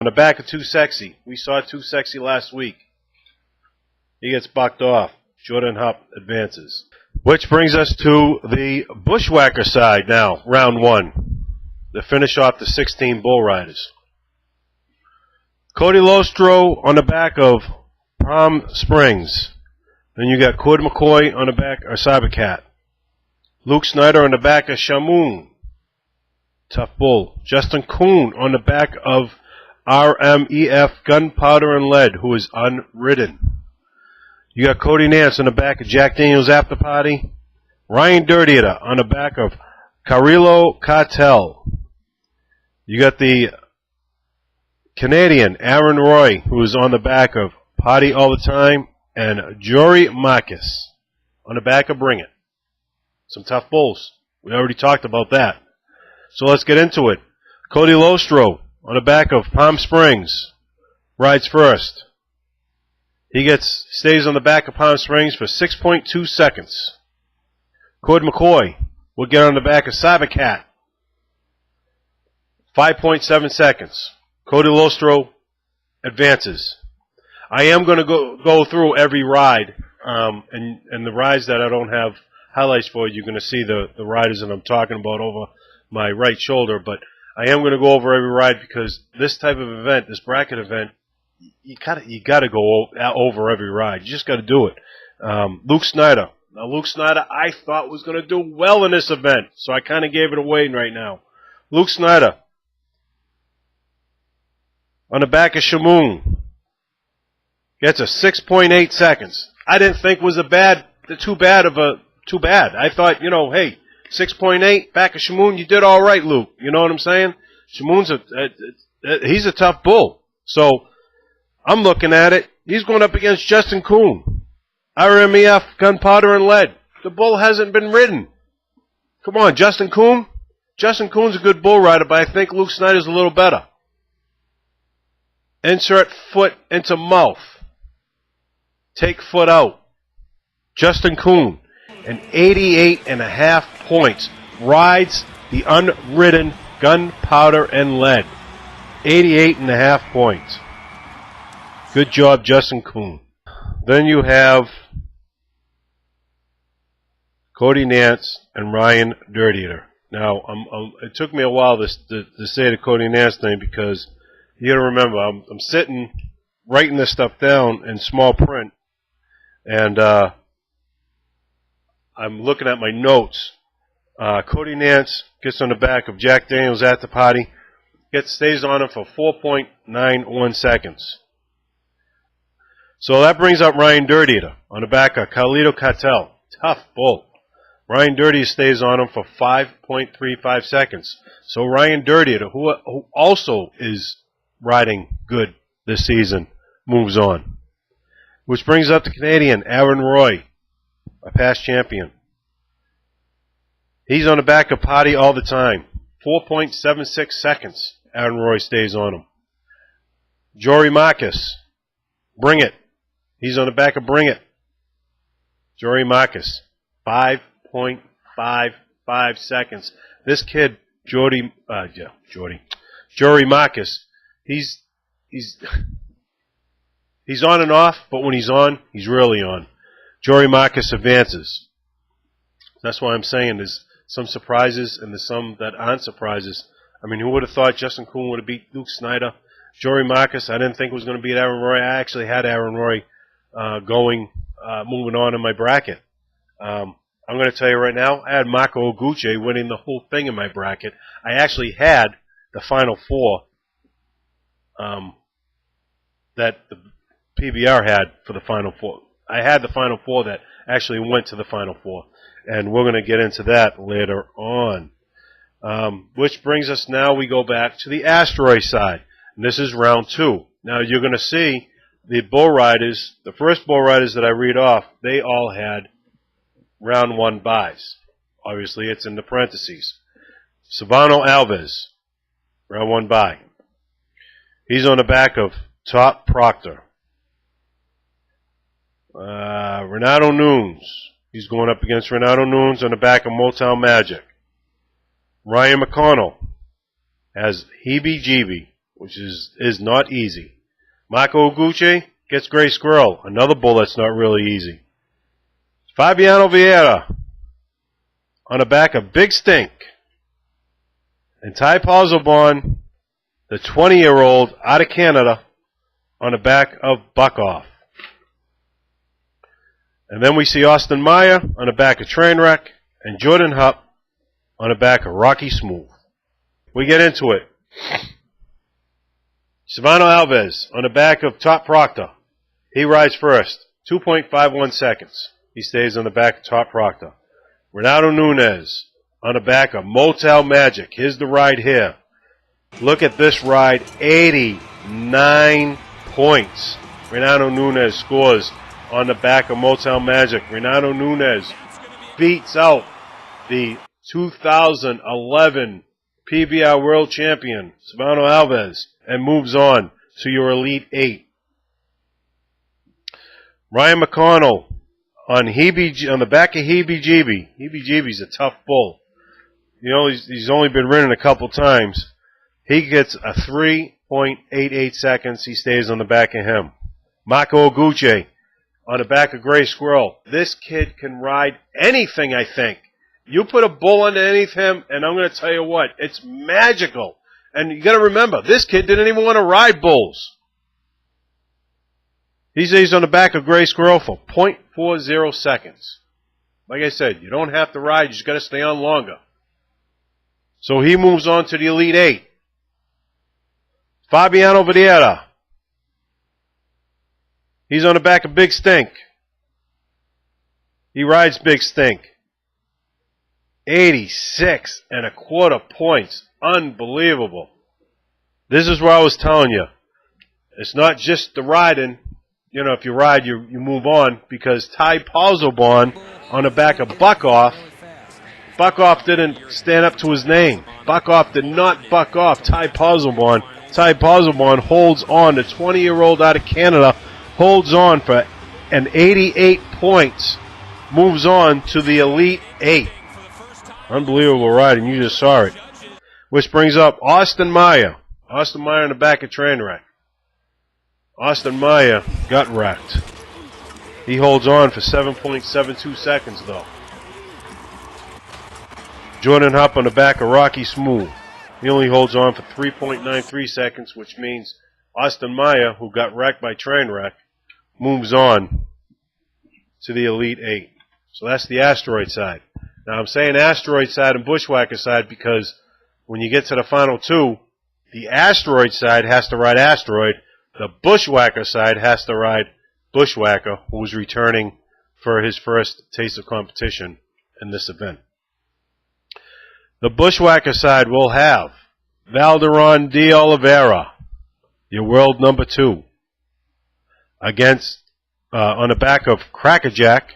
On the back of Too Sexy. We saw Too Sexy last week. He gets bucked off. Jordan Hupp advances. Which brings us to the Bushwacker side now, round 1. To finish off the 16 bull riders. Cody Lostro on the back of Palm Springs. Then you got Cord McCoy on the back of Cybercat. Luke Snyder on the back of Shamoon. Tough bull. Justin Kuhn on the back of RMEF Gunpowder and Lead, who is unridden. You got Cody Nance on the back of Jack Daniels After Party. Ryan Dirtyeater on the back of Carrillo Cartel. You got the Canadian Aaron Roy, who is on the back of Party All the Time, and Jory Marcus on the back of Bring It. Some tough bulls. We already talked about that. So let's get into it. Cody Lostro on the back of Palm Springs rides first. He stays on the back of Palm Springs for 6.2 seconds. Cord McCoy will get on the back of Cybercat. 5.7 seconds. Cody Lostro advances. I am going to go through every ride, and the rides that I don't have highlights for, you're going to see the riders that I'm talking about over my right shoulder, but I am going to go over every ride because this type of event, this bracket event, you got to go over every ride. You just got to do it. Luke Snyder. Now, Luke Snyder, I thought was going to do well in this event, so I kind of gave it away right now. Luke Snyder on the back of Shamoon gets a 6.8 seconds. I didn't think was too bad. I thought, hey, 6.8 back of Shamoon, you did all right, Luke. You know what I'm saying? Shamoon's he's a tough bull. So I'm looking at it. He's going up against Justin Kuhn. RMEF, Gunpowder and Lead. The bull hasn't been ridden. Come on, Justin Kuhn. Justin Kuhn's a good bull rider, but I think Luke Snyder's a little better. Insert foot into mouth. Take foot out. Justin Kuhn, an 88.5 points. Rides the unridden Gunpowder and Lead. 88.5 points. Good job, Justin Kuhn. Then you have Cody Nance and Ryan Dirtyeater. Now, it took me a while to say the Cody Nance name because you got to remember, I'm sitting writing this stuff down in small print, and I'm looking at my notes. Cody Nance gets on the back of Jack Daniels After Party, stays on him for 4.91 seconds. So that brings up Ryan Dirtyeater on the back of Carrillo Cartel. Tough bull. Ryan Dirtyeater stays on him for 5.35 seconds. So Ryan Dirtyeater, who also is riding good this season, moves on. Which brings up the Canadian Aaron Roy, a past champion. He's on the back of Party All the Time. 4.76 seconds. Aaron Roy stays on him. Jory Marcus, Bring It. He's on the back of Bring It. Jory Marcus, 5.55 seconds. This kid, Jory Marcus, he's on and off, but when he's on, he's really on. Jory Marcus advances. That's why I'm saying there's some surprises and there's some that aren't surprises. I mean, who would have thought Justin Kuhn would have beat Luke Snyder? Jory Marcus, I didn't think was going to beat Aaron Roy. I actually had Aaron Roy moving on in my bracket. I'm going to tell you right now, I had Marco Oguche winning the whole thing in my bracket. I actually had the Final Four that the PBR had for the Final Four. I had the Final Four that actually went to the Final Four, and we're going to get into that later on. Which brings us now, we go back to the Asteroid side. And this is round 2. Now you're going to see the bull riders, the first bull riders that I read off, they all had round 1 buys. Obviously, it's in the parentheses. Silvano Alves, round 1 buy. He's on the back of Top Proctor. Renato Nunes. He's going up against Renato Nunes on the back of Motown Magic. Ryan McConnell has Heebie Jeebie which is not easy. Marco Oguchi gets Gray Squirrel, another bull that's not really easy. Fabiano Vieira on the back of Big Stink. And Ty Pozobon, the 20-year-old out of Canada, on the back of Buck Off. And then we see Austin Meyer on the back of Trainwreck and Jordan Hupp on the back of Rocky Smooth. We get into it. Silvano Alves on the back of Top Proctor. He rides first, 2.51 seconds. He stays on the back of Top Proctor. Renato Nunez on the back of Motel Magic. Here's the ride here. Look at this ride, 89 points. Renato Nunez scores on the back of Motel Magic. Renato Nunez beats out the 2011 PBR World Champion, Silvano Alves, and moves on to your Elite 8. Ryan McConnell on the back of Hebe Jeeby. Hebe Jeeby's a tough bull. You know, he's only been ridden a couple times. He gets a 3.88 seconds. He stays on the back of him. Marco Oguchi on the back of Gray Squirrel. This kid can ride anything, I think. You put a bull underneath him, and I'm going to tell you what, it's magical. And you got to remember, this kid didn't even want to ride bulls. He stays on the back of Gray Squirrel for 0.40 seconds. Like I said, you don't have to ride, you just got to stay on longer. So he moves on to the Elite 8. Fabiano Vieira. He's on the back of Big Stink. He rides Big Stink. 86.25 points. Unbelievable. This is what I was telling you. It's not just the riding. You know, if you ride, you move on, because Ty Pozobon on the back of Buck Off. Buck Off didn't stand up to his name. Buck Off did not buck off Ty Pozobon. Ty Pozobon holds on. The 20-year-old out of Canada holds on for an 88 points. Moves on to the Elite 8. Unbelievable riding. You just saw it. Which brings up Austin Meyer. Austin Meyer in the back of Trainwreck. Austin Meyer got wrecked. He holds on for 7.72 seconds, though. Jordan Hupp on the back of Rocky Smooth. He only holds on for 3.93 seconds, which means Austin Meyer, who got wrecked by Trainwreck, moves on to the Elite 8. So that's the asteroid side. Now I'm saying asteroid side and bushwhacker side because when you get to the final two, the asteroid side has to ride asteroid. The bushwhacker side has to ride bushwhacker, who's returning for his first taste of competition in this event. The bushwhacker side will have Valderon de Oliveira, your world number 2, against on the back of Crackerjack,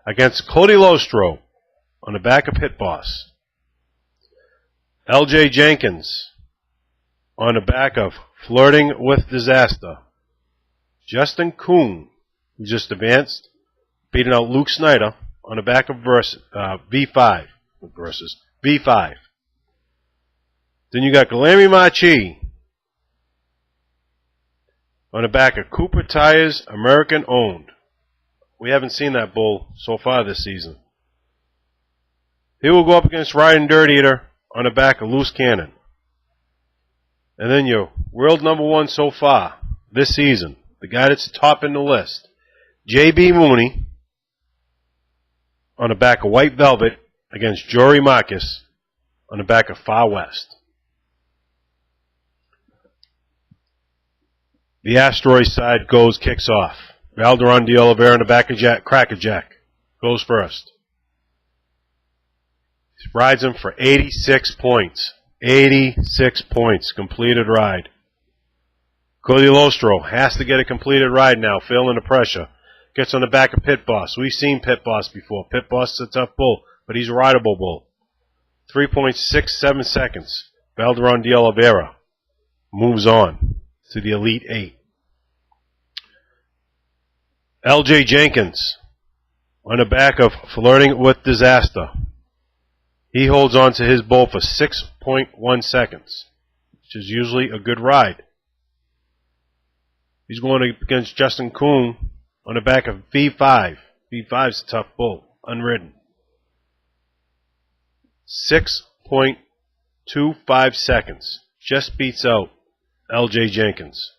against Cody Lostro on the back of Pit Boss. LJ Jenkins on the back of Flirting with Disaster. Justin Kuhn, who just advanced, beating out Luke Snyder on the back of V5. V5. Then you got Galami Machi on the back of Cooper Tires, American Owned. We haven't seen that bull so far this season. He will go up against Riding Dirt Eater on the back of Loose Cannon. And then your world number 1 so far this season, the guy that's top in the list, J.B. Mooney on the back of White Velvet against Jory Marcus on the back of Far West. The asteroid side kicks off. Valderon de Oliveira on the back of Crackerjack goes first. He rides him for 86 points. 86 points, completed ride. Cody Lostro has to get a completed ride now, feeling the pressure. Gets on the back of Pit Boss. We've seen Pit Boss before. Pit Boss is a tough bull, but he's a rideable bull. 3.67 seconds. Valderon de Oliveira moves on to the Elite 8. LJ Jenkins on the back of Flirting with Disaster. He holds on to his bull for 6.1 seconds, which is usually a good ride. He's going against Justin Kuhn on the back of V5. V5's a tough bull, unridden. 6.25 seconds. Just beats out L.J. Jenkins.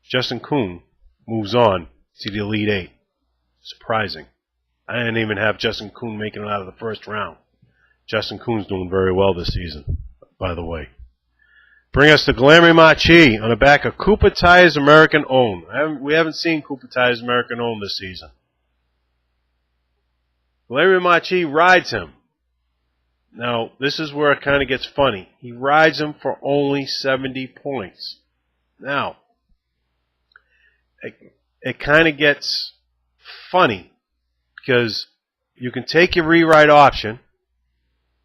Justin Kuhn moves on to the Elite Eight. Surprising. I didn't even have Justin Kuhn making it out of the first round. Justin Kuhn's doing very well this season, by the way. Bring us to Glamour Machi on the back of Cooper Tires American Owned. We haven't seen Cooper Tires American Owned this season. Glamour Machi rides him. Now, this is where it kind of gets funny. He rides him for only 70 points. Now, it kind of gets funny because you can take your rewrite option,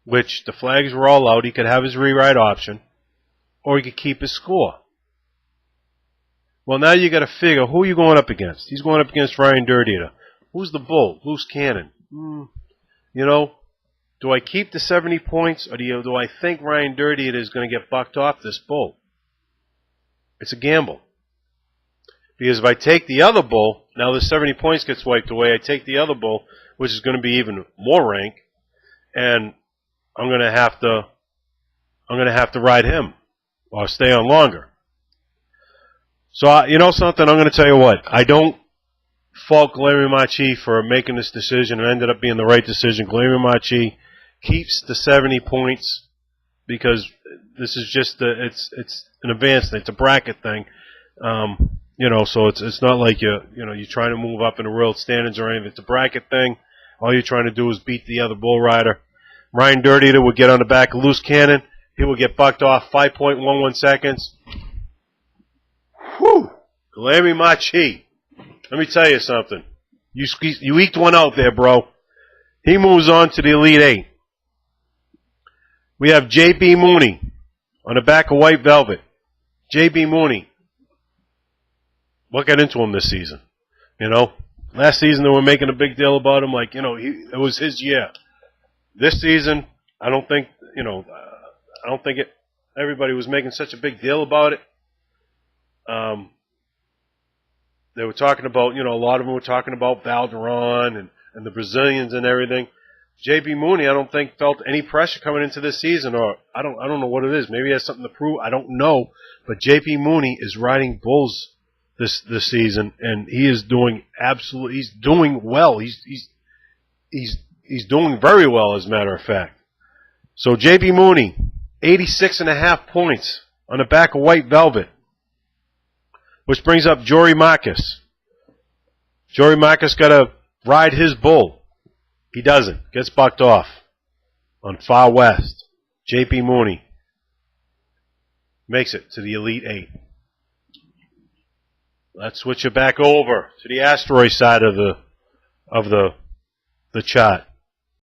which the flags were all out. He could have his rewrite option, or he could keep his score. Well, now you got to figure who you're going up against. He's going up against Ryan Dirty Eater. Who's the bull? Loose cannon. You know, do I keep the 70 points, or do I think Ryan Dirty Eater is going to get bucked off this bull? It's a gamble. Because if I take the other bull, now the 70 points gets wiped away. I take the other bull, which is going to be even more rank, and I'm going to have to ride him or stay on longer. So you know something? I'm going to tell you what. I don't fault Glamour Machi for making this decision. It ended up being the right decision. Glamour Machi keeps the 70 points because this is just it's an advancement. It's a bracket thing. You know, so it's not like you're trying to move up in the world standings or anything. It's a bracket thing. All you're trying to do is beat the other bull rider. Ryan Dirty Eater would get on the back of Loose Cannon. He would get bucked off 5.11 seconds. Whew! Glamour Machi. Let me tell you something. You eked one out there, bro. He moves on to the Elite Eight. We have J.B. Mooney on the back of White Velvet. J.B. Mooney. What got into him this season? You know, last season they were making a big deal about him, like, you know, it was his year. This season, I don't think everybody was making such a big deal about it. They were talking about, you know, a lot of them were talking about Valderon and the Brazilians and everything. J.B. Mooney, I don't think felt any pressure coming into this season, or I don't know what it is. Maybe he has something to prove. I don't know. But J.B. Mooney is riding bulls this season, and he is doing he's doing well. He's doing very well, as a matter of fact. So J.B. Mooney, 86.5 points on the back of White Velvet, which brings up Jory Marcus. Jory Marcus got to ride his bull. He doesn't. Gets bucked off on Far West. J.B. Mooney makes it to the Elite Eight. Let's switch it back over to the asteroid side of the chart.